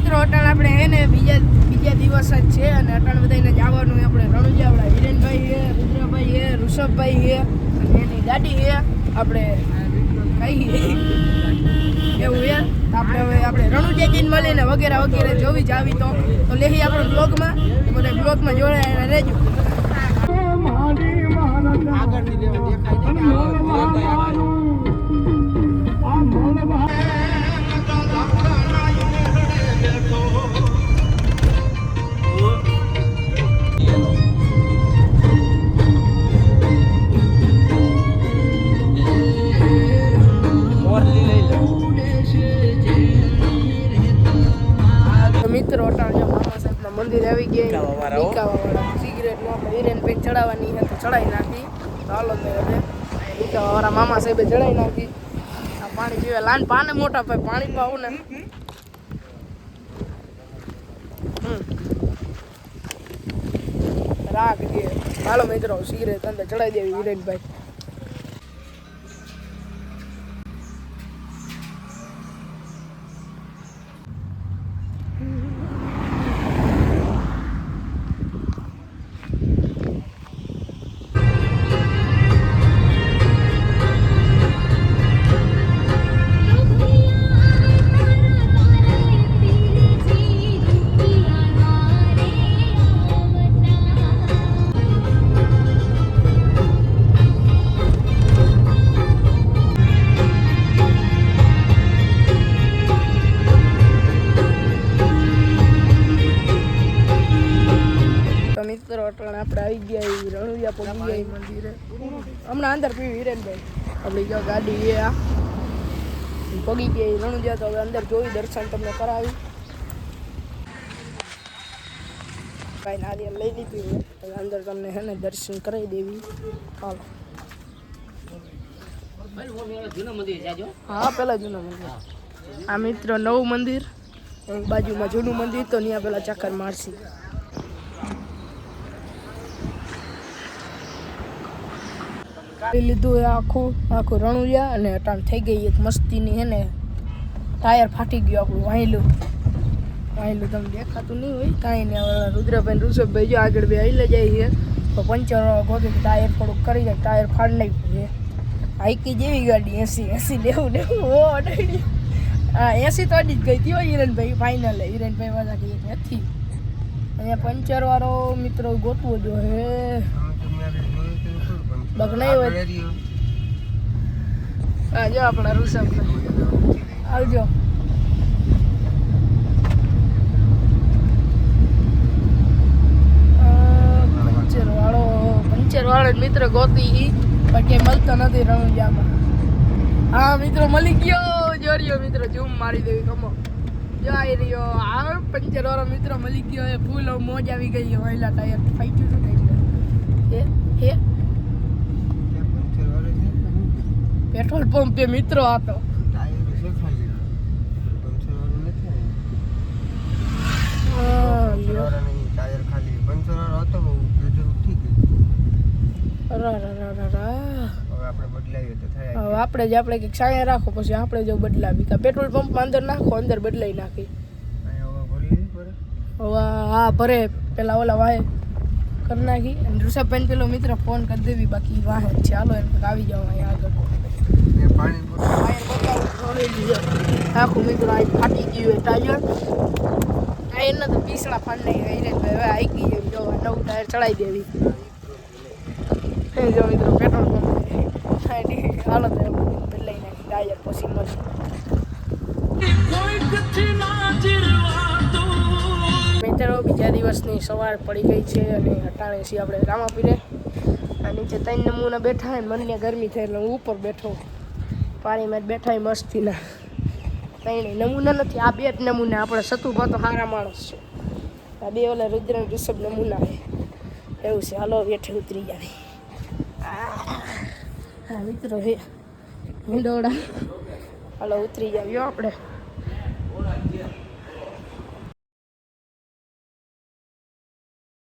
મિત્રો અટાણ આપણે હે ને બીજા દિવસ જ છે અને અટાણ બધાને જવાનું આપણે રણુજાવાળા હિરેનભાઈ છે, રુદ્રભાઈ છે, ઋષભભાઈ છે અને એની ગાડી છે આપણે કહીએ એવું છે. આપણે હવે આપણે રણુજા જઈને મળીને વગેરે વગેરે જોવી જાવી તો લેહી આપણે બ્લોગમાં બધા બ્લોગમાં જોડાયેલા રહેજો. મિત્રો અટાણ મામા સાહેબના મંદિર આવી ગયા વીકાવાવાળા સિગરેટનું આપણે હિરેનભાઈ ચડાવવાની છે તો ચડાવી નાખી. તો હાલો હવે વીકાવાવાળા મામા સાહેબે ચડાવી નાખી. આ પાણી પીવે લાન પાને મોટા ભાઈ પાણી પાવું ને રાખ દે. હાલો મિત્રો સિગરેટ અંદર ચડાવી દેવી હિરેનભાઈ. મિત્રો અટાણે આપણે આવી ગયા રણુજા પહોંચી ગયા મંદિરે. હમણાં અંદર પીવી હિરેનભાઈ આપણી જો ગાડી એ આ પગી ગયા રણુજા. તો હવે અંદર જોઈ દર્શન તમને કરાવી કાંઈ નારિયેળ લઈ લીધી હોય હવે અંદર તમને હે ને દર્શન કરાવી દેવી. હાલો હા પેલા જૂનું મંદિર. આ મિત્રો નવું મંદિર બાજુમાં જૂનું મંદિર તો ત્યાં પેલા ચક્કર મારસી. લીધું આખું રણુજા અને અટાણ થઈ ગઈ એક મસ્તીની હે ને ટાયર ફાટી ગયું આપણું વાહેલું તમને દેખાતું નહીં હોય કાંઈ ને. રુદ્રભાઈ ઋષભભાઈ જો આગળ બે હાલે જાય છે તો પંચર ગોતું ટાયર થોડુંક કરી જાય ટાયર ફાડી નાખ્યું છે. હાઈકી જેવી ગાડી 80 લેવું હો અડાડી. હા 80 તો અડી જ ગઈ હતી હોય હિરેનભાઈ ફાઇનલ. હિરેનભાઈ વાળા કે નથી અહીંયા પંચરવાળો મિત્રો ગોતવો જો હે બગ નહીં હોય. હા જો આપણા ઋષભભાઈ આવજો. પંચર વાળો મિત્ર ગોતી પણ કે મળતો નથી રણુજામાં. હા મિત્રો મળી ગયો જોરિયો મિત્રો ઝૂમ મારી દેવી કમો જો આવી રહ્યો. આ પંચર વાળો મિત્ર મળી ગયો એ ફૂલ મોજ આવી ગઈ. વહેલા ટાયર ફાઈટ્યું હતું હે પેટ્રોલ પંપ એ મિત્રો હતો. આપણે કંઈક સાયા રાખો પછી આપણે જો બદલાવી પેટ્રોલ પંપમાં અંદર નાખો અંદર બદલાઈ નાખી. હવે હા ભરે પેલા ઓલા વાહે કરી નાખી અને ઋષભભાઈ પેલો મિત્ર ફોન કરી દેવી બાકી વાહે ચાલો એમ આવી જાવ અહીંયા આગળ. આખું મિત્રો આ ફાટી ગયું ટાયરના તો પીસડા ફાડી નાખી. હવે આવી ગઈ એમ જો નવું ટાયર ચડાવી દેવી. જો મિત્રો પેટ્રોલ પંપ હાલત બદલાઈ નાખી ટાયર પછી મસ્ત. મિત્રો બીજા દિવસની સવાર પડી ગઈ છે અને અટાણે છીએ આપણે રામાપીરે. આ નીચે 3 નમૂના બેઠા હોય મને ગરમી થઈ એટલે હું ઉપર બેઠો પાણીમાં જ બેઠા મસ્તીના. 3 નમૂના નથી આ 2 જ નમૂના. આપણે સતુભા તો સારા માણસ છે. આ 2 ઓલા રુદ્ર ઋષભ નમૂના છે એવું છે. હાલો બેઠે ઉતરી જાય. હા મિત્રો હે મીંડોડા હાલો ઉતરી જાવ્યો આપણે.